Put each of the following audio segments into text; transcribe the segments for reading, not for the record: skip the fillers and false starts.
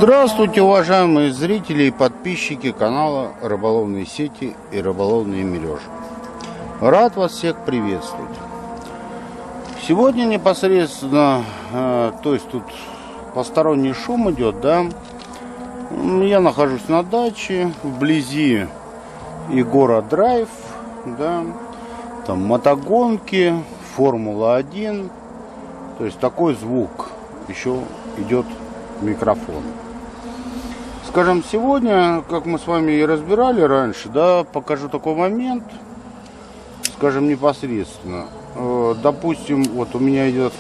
Здравствуйте, уважаемые зрители и подписчики канала Рыболовные сети и Рыболовные мережи. Рад вас всех приветствовать. Сегодня непосредственно, то есть тут посторонний шум идет, да. Я нахожусь на даче, вблизи Егора Драйв, да. Там мотогонки, Формула-1. То есть такой звук еще идет микрофон. Скажем, сегодня, как мы с вами и разбирали раньше, да, покажу такой момент, скажем, непосредственно. Допустим, вот у меня идет,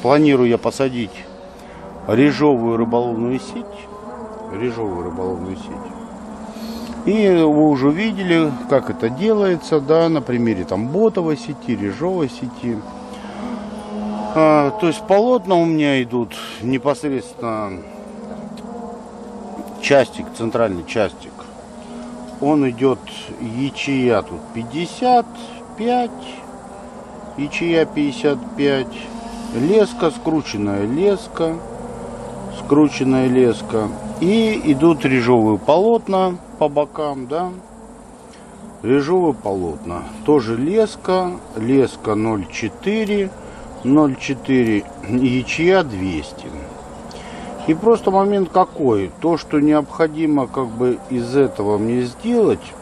планирую я посадить режовую рыболовную сеть. И вы уже видели, как это делается, да, на примере там ботовой сети, режовой сети. То есть полотна у меня идут непосредственно частик, центральный частик. Он идет ячея тут 55, ячея 55, леска, скрученная леска. И идут режовые полотна по бокам, да. Режовые полотна. Тоже леска 0,4. 0,4, ячея 200. И просто момент какой? То, что необходимо как бы из этого мне сделать,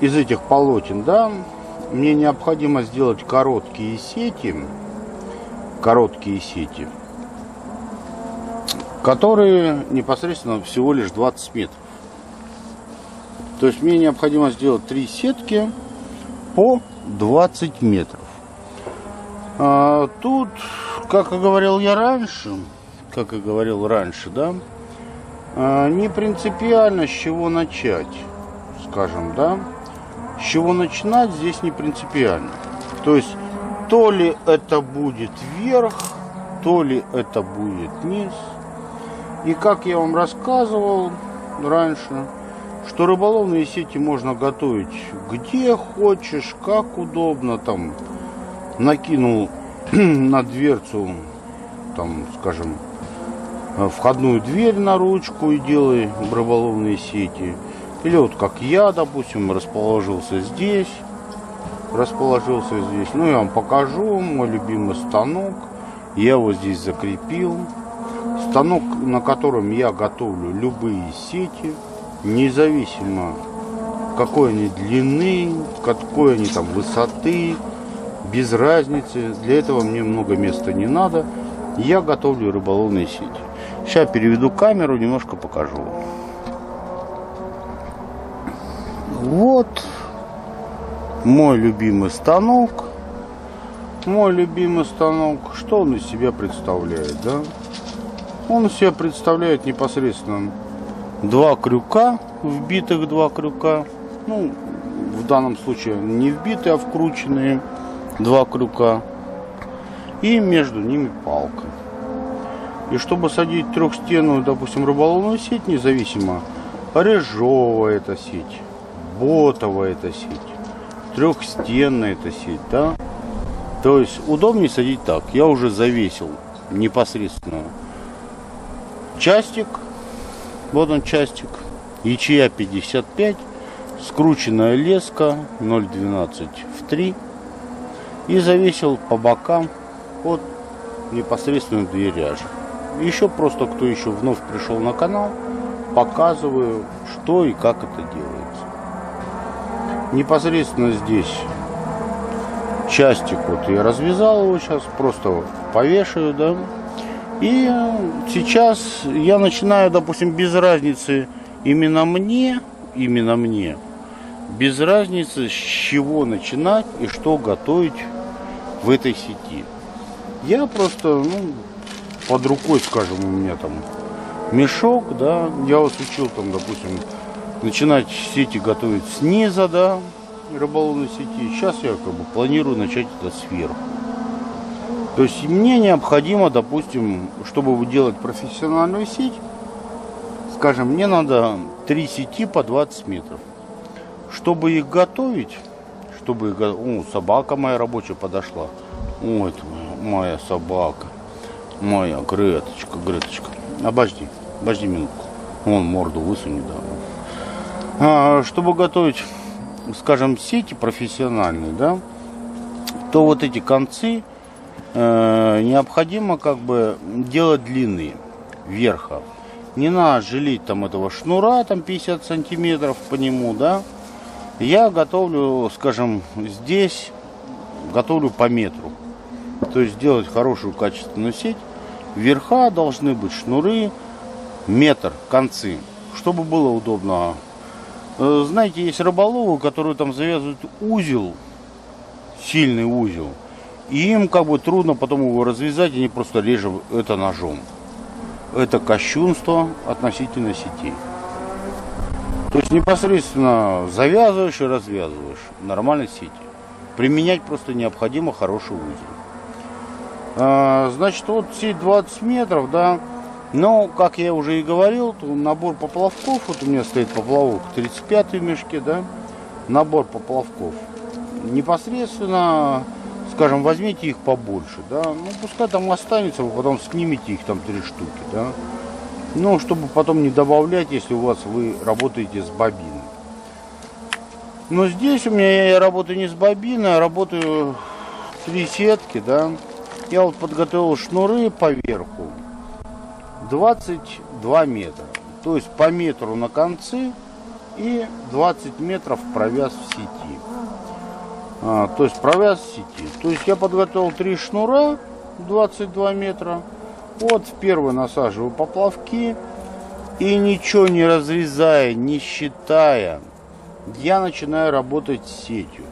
из этих полотен, да, мне необходимо сделать короткие сети, которые непосредственно всего лишь 20 метров. То есть мне необходимо сделать 3 сетки по 20 метров. Тут, как и говорил раньше, да, не принципиально, с чего начать, скажем, да, с чего начинать здесь не принципиально. То есть, то ли это будет вверх, то ли это будет низ. И как я вам рассказывал раньше, что рыболовные сети можно готовить где хочешь, как удобно, там, накинул на дверцу, там, скажем, входную дверь на ручку и делай рыболовные сети. Или вот как я, допустим, расположился здесь. Ну, я вам покажу мой любимый станок. Я его здесь закрепил. Станок, на котором я готовлю любые сети, независимо какой они длины, какой они там высоты. Без разницы, для этого мне много места не надо. Я готовлю рыболовные сети. Сейчас переведу камеру, немножко покажу. Вот мой любимый станок. Что он из себя представляет, да? Он из себя представляет непосредственно 2 крюка, вбитых 2 крюка. Ну, в данном случае не вбитые, а вкрученные 2 крюка, и между ними палка. И чтобы садить трехстенную, допустим, рыболовную сеть, независимо, режовая эта сеть, ботовая эта сеть, трехстенная эта сеть, да, то есть удобнее садить так. Я уже завесил непосредственно частик, вот он частик, ячея 55, скрученная леска 0,12 в 3. И завесил по бокам от непосредственно дверяжа. Еще просто, кто еще вновь пришел на канал, показываю, что и как это делается. Непосредственно здесь частик, вот я развязал его, сейчас просто повешаю, да. И сейчас я начинаю, допустим, без разницы именно мне, без разницы, с чего начинать и что готовить в этой сети. Я просто, под рукой, скажем, у меня там мешок, да, я вас учил там, допустим, начинать сети готовить снизу, да, рыболовной сети. Сейчас я как бы планирую начать это сверху. То есть мне необходимо, допустим, чтобы делать профессиональную сеть, скажем, мне надо 3 сети по 20 метров. Чтобы их готовить, собака моя рабочая подошла. Ой, это моя собака. Моя Греточка. Обожди минутку. Вон морду высунет, да. Чтобы готовить, скажем, сети профессиональные, да, то вот эти концы необходимо как бы делать длинные верха. Не надо жалеть там этого шнура, там 50 сантиметров по нему, да. Я готовлю, скажем, здесь готовлю по метру. То есть сделать хорошую качественную сеть. Верха должны быть шнуры, метр, концы, чтобы было удобно. Знаете, есть рыболовы, которые там завязывают узел, сильный узел. И им как бы трудно потом его развязать, они просто режут это ножом. Это кощунство относительно сетей. То есть непосредственно завязываешь и развязываешь нормальной сети. Применять просто необходимо хороший узел. Значит, вот сеть 20 метров, да. Но, как я уже и говорил, набор поплавков, вот у меня стоит поплавок 35 в мешке, да. Набор поплавков. Непосредственно, скажем, возьмите их побольше, да. Ну, пускай там останется, вы потом снимите их там 3 штуки, да. Ну, чтобы потом не добавлять, если у вас вы работаете с бобиной. Но здесь у меня я работаю не с бобиной, а работаю 3 сетки, да. Я вот подготовил шнуры поверху 22 метра. То есть по метру на концы и 20 метров провяз в сети. То есть провяз в сети. То есть я подготовил 3 шнура 22 метра. Вот в первый насаживаю поплавки. И ничего не разрезая, не считая, я начинаю работать с сетью.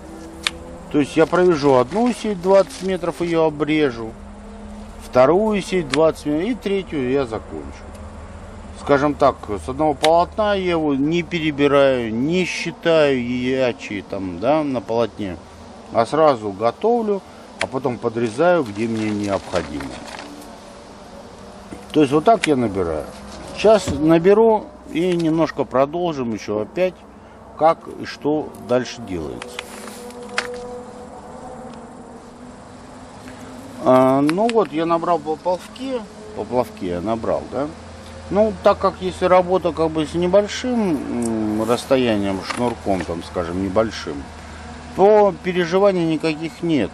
То есть я провяжу одну сеть 20 метров, ее обрежу. Вторую сеть 20 метров и третью я закончу. Скажем так, с одного полотна я его не перебираю, не считаю яичи там, да, на полотне. А сразу готовлю, а потом подрезаю, где мне необходимо. То есть вот так я набираю. Сейчас наберу и немножко продолжим еще опять, как и что дальше делается. Ну вот, я набрал поплавки я набрал, да. Ну, так как если работа как бы с небольшим расстоянием, шнурком, там, скажем, небольшим, то переживаний никаких нету.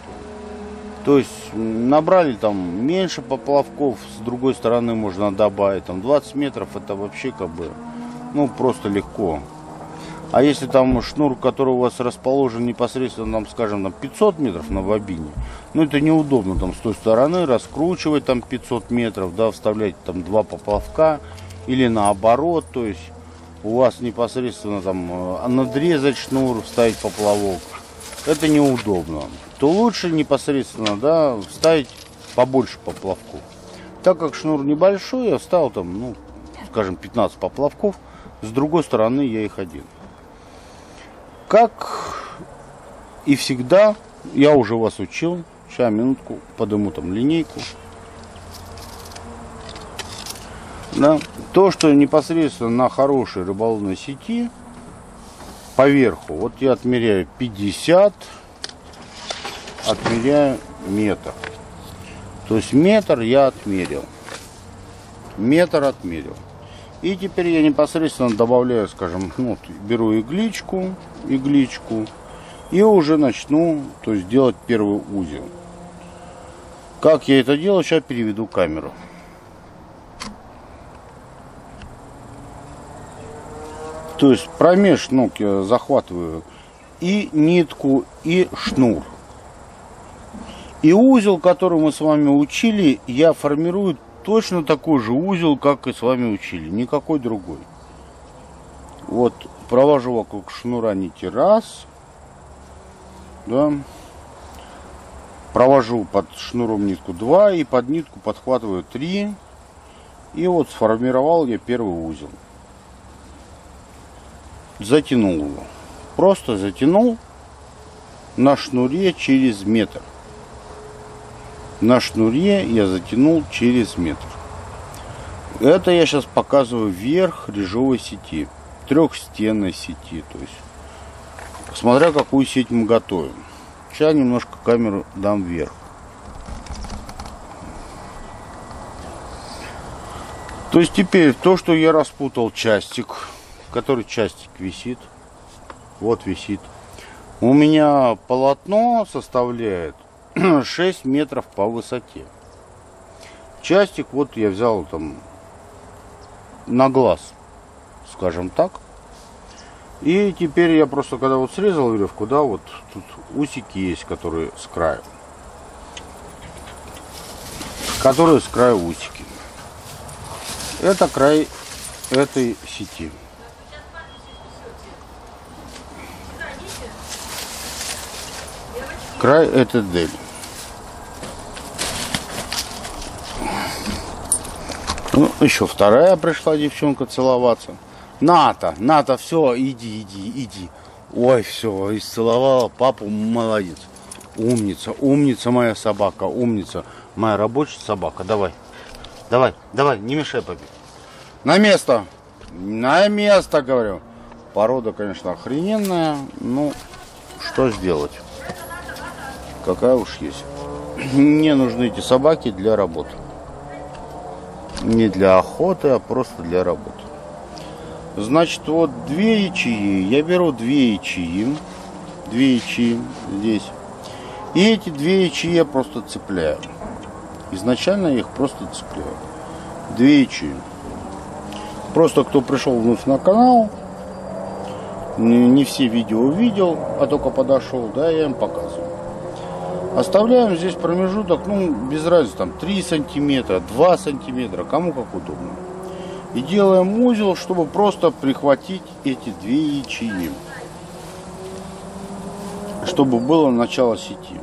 То есть набрали там меньше поплавков, с другой стороны можно добавить, там 20 метров это вообще как бы, ну, просто легко. А если там шнур, который у вас расположен непосредственно, там, скажем, там 500 метров на бобине, ну, это неудобно там с той стороны раскручивать там 500 метров, да, вставлять там 2 поплавка или наоборот, то есть у вас непосредственно там надрезать шнур, вставить поплавок, это неудобно. То лучше непосредственно, да, вставить побольше поплавков. Так как шнур небольшой, я вставил там, ну, скажем, 15 поплавков, с другой стороны я их один. Как и всегда, я уже вас учил. Сейчас, минутку, подниму там линейку. Да. То, что непосредственно на хорошей рыболовной сети, поверху, вот я отмеряю 50, отмеряю метр. То есть метр я отмерил. Метр отмерил. И теперь я непосредственно добавляю, скажем, ну, вот, беру игличку, и уже начну, то есть, делать первый узел. Как я это делаю, сейчас переведу камеру. То есть промеж ног я захватываю и нитку, и шнур. И узел, который мы с вами учили, я формирую точно такой же узел, как и с вами учили, никакой другой. Вот, провожу вокруг шнура нити раз, да, провожу под шнуром нитку 2 и под нитку подхватываю 3. И вот сформировал я первый узел. Затянул его. Просто затянул на шнуре через метр. На шнуре я затянул через метр. Это я сейчас показываю верх режевой сети. Трехстенной сети. То есть, смотря какую сеть мы готовим. Сейчас немножко камеру дам вверх. То есть теперь то, что я распутал частик, который частик висит, вот висит. У меня полотно составляет 6 метров по высоте. Частик вот я взял там на глаз, скажем так. И теперь я просто, когда вот срезал веревку, да, вот тут усики есть, которые с краю. Которые с краю усики. Это край этой сети. Край это дель. Ну, еще вторая пришла девчонка целоваться. Ната, все, иди. Ой, все, исцеловала папу, молодец. Умница моя собака, умница. Моя рабочая собака, давай, не мешай папе. На место, говорю. Порода, конечно, охрененная, ну, что сделать? Какая уж есть. Мне нужны эти собаки для работы. Не для охоты, а просто для работы. Значит, вот 2 ячеи. Я беру 2 ячеи. 2 ячеи здесь. И эти 2 ячеи я просто цепляю. Изначально я их просто цепляю. 2 ячеи. Просто кто пришел вновь на канал, не все видео увидел, а только подошел, да, я им показываю. Оставляем здесь промежуток, ну, без разницы, там 3 сантиметра, 2 сантиметра, кому как удобно. И делаем узел, чтобы просто прихватить эти 2 ячеи. Чтобы было начало сети.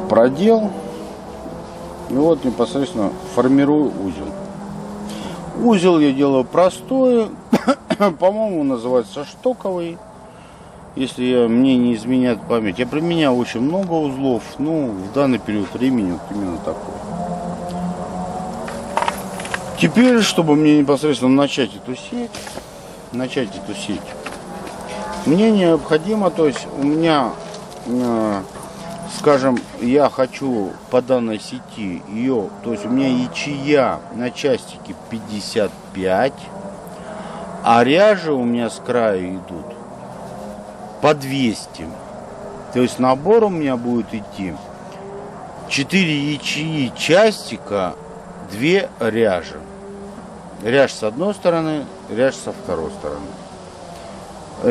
Продел. И вот непосредственно формирую узел. Узел я делаю простой. По-моему, называется штоковый. Если мне не изменяет память. Я применял очень много узлов. Ну, в данный период времени вот именно такой. Теперь, чтобы мне непосредственно начать эту сеть, мне необходимо, то есть у меня, скажем, я хочу по данной сети ее, то есть у меня ячея на частике 55, а ряжи у меня с краю идут по 200. То есть набор у меня будет идти 4 ячеи частика, 2 ряжи. Ряж с одной стороны, ряж со второй стороны.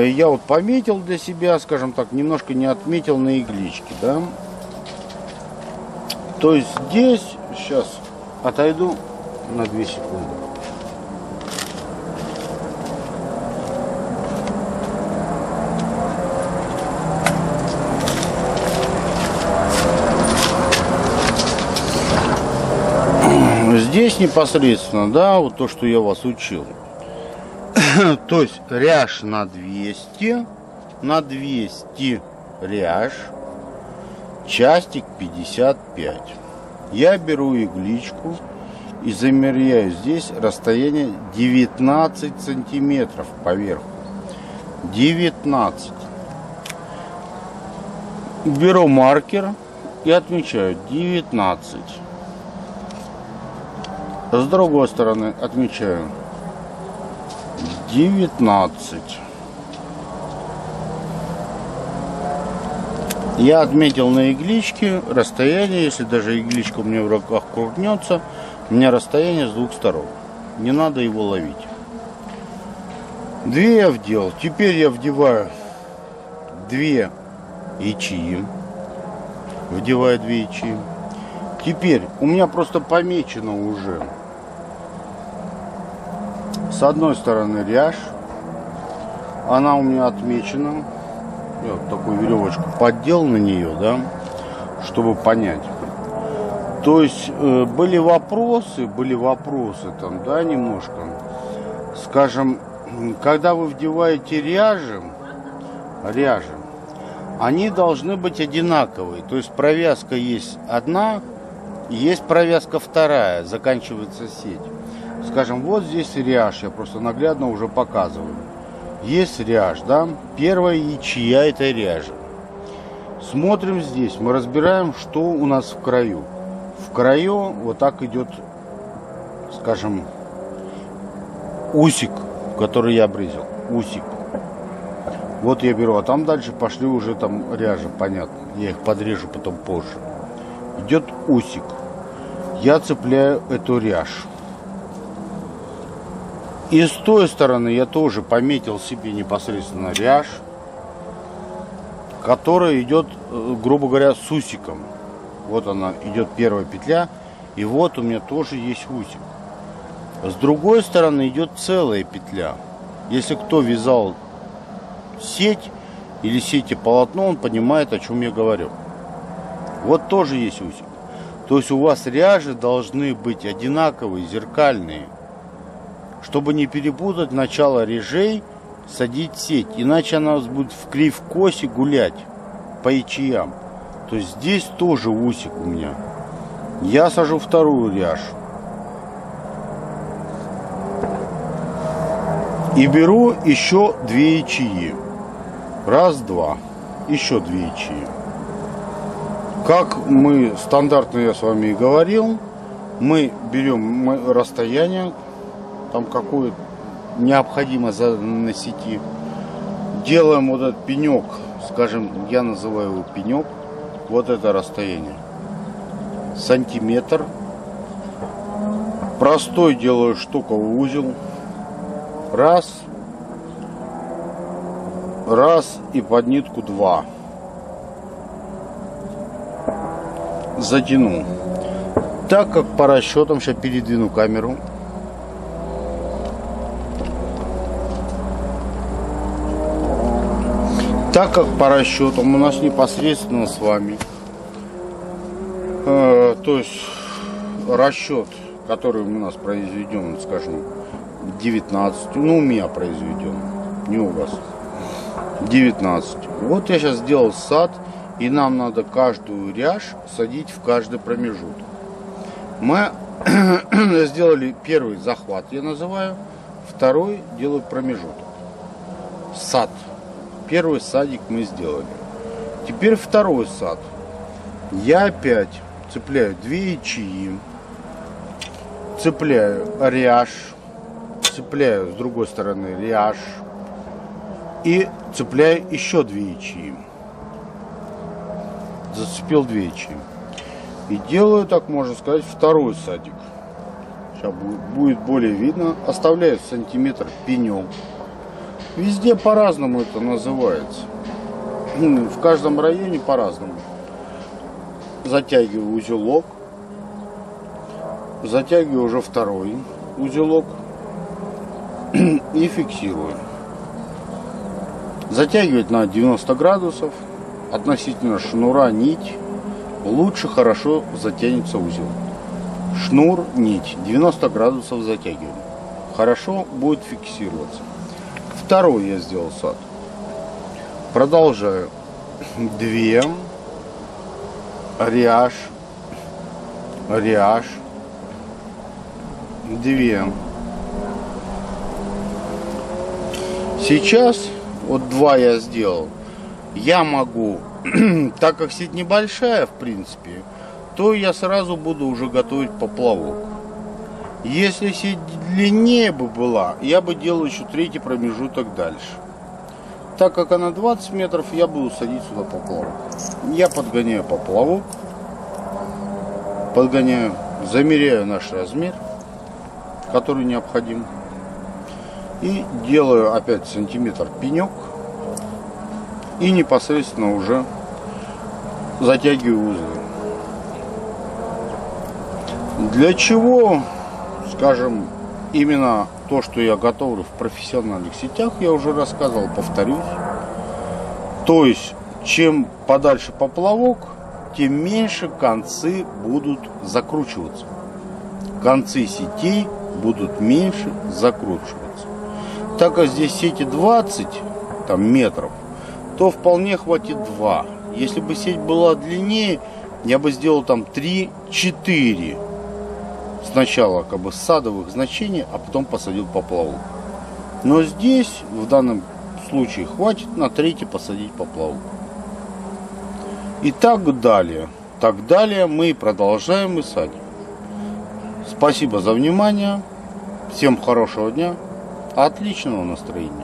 Я вот пометил для себя, скажем так, немножко не отметил на игличке, да. То есть здесь, сейчас отойду на 2 секунды. Здесь непосредственно, да, вот то, что я вас учил. То есть ряж на 200 ряж, частик 55. Я беру игличку и замеряю здесь расстояние 19 сантиметров поверху. 19. Беру маркер и отмечаю 19. С другой стороны отмечаю 19. Я отметил на игличке расстояние, если даже игличка у меня в руках крутнется, у меня расстояние с 2 сторон. Не надо его ловить. 2 я вдел. Теперь я вдеваю 2 ячеи. Вдеваю 2 ячеи. Теперь у меня просто помечено уже. С одной стороны ряж, она у меня отмечена. Я вот такую веревочку поддел на нее, да, чтобы понять. То есть были вопросы там, да, немножко. Скажем, когда вы вдеваете ряжи, они должны быть одинаковые. То есть провязка есть одна, есть провязка вторая, заканчивается сеть. Скажем, вот здесь ряж, я просто наглядно уже показываю. Есть ряж, да, первая ячея это ряжа. Смотрим здесь, мы разбираем, что у нас в краю. В краю вот так идет, скажем, усик, который я обрезал. Усик. Вот я беру, а там дальше пошли уже там ряжи, понятно. Я их подрежу потом позже. Идет усик. Я цепляю эту ряжь. И с той стороны я тоже пометил себе непосредственно ряжь, которая идет, грубо говоря, с усиком. Вот она идет первая петля. И вот у меня тоже есть усик. С другой стороны идет целая петля. Если кто вязал сеть или сети полотно, он понимает, о чем я говорю. Вот тоже есть усик. То есть у вас ряжи должны быть одинаковые, зеркальные, чтобы не перепутать начало режей, садить сеть. Иначе она у вас будет в кривь-косе гулять по ячеям. То есть здесь тоже усик у меня. Я сажу вторую ряжу. И беру еще 2 ячеи. Раз, два. Еще 2 ячеи. Как мы стандартно, я с вами и говорил, мы берем расстояние, там какое необходимо на сети. Делаем вот этот пенек, скажем, я называю его пенек. Вот это расстояние. Сантиметр. Простой делаю штуковый узел. Раз. Раз и под нитку 2. Затянул. Так как по расчетам, сейчас передвину камеру. Так как по расчетам у нас непосредственно с вами, то есть расчет, который у нас произведен, скажем, 19, ну у меня произведен, не у вас, 19. Вот я сейчас сделал сад, и нам надо каждую ряжь садить в каждый промежуток. Мы сделали первый захват, я называю, второй делаю промежуток. Сад. Первый садик мы сделали. Теперь второй сад. Я опять цепляю 2 ячеи, цепляю ряжь, цепляю с другой стороны ряжь и цепляю еще 2 ячеи. Зацепил 2 ячеи. И делаю, так можно сказать, второй садик. Сейчас будет более видно. Оставляю сантиметр пенек. Везде по-разному это называется. В каждом районе по-разному. Затягиваю узелок. Затягиваю уже второй узелок. И фиксирую. Затягивать на 90 градусов. Относительно шнура, нить. Лучше хорошо затянется узел. Шнур, нить. 90 градусов затягиваем. Хорошо будет фиксироваться. Второй я сделал сад. Продолжаю. 2. Ряжь. Ряжь. 2. Сейчас, вот 2 я сделал. Я могу, так как сеть небольшая, в принципе, то я сразу буду уже готовить поплавок. Если сеть длиннее бы была, я бы делал еще 3-й промежуток дальше. Так как она 20 метров, я буду садить сюда поплавок. Я подгоняю поплавок. Подгоняю, замеряю наш размер, который необходим. И делаю опять сантиметр пенек. И непосредственно уже затягиваю узлы. Для чего, скажем, именно то, что я готовлю в профессиональных сетях, я уже рассказывал, повторюсь. То есть, чем подальше поплавок, тем меньше концы будут закручиваться. Концы сетей будут меньше закручиваться. Так как здесь сети 20 метров, то вполне хватит 2. Если бы сеть была длиннее, я бы сделал там 3-4. Сначала как бы садовых значений, а потом посадил поплавок. Но здесь, в данном случае, хватит на 3-й посадить поплавок. И так далее. так далее. Мы продолжаем искать. Спасибо за внимание. Всем хорошего дня. Отличного настроения.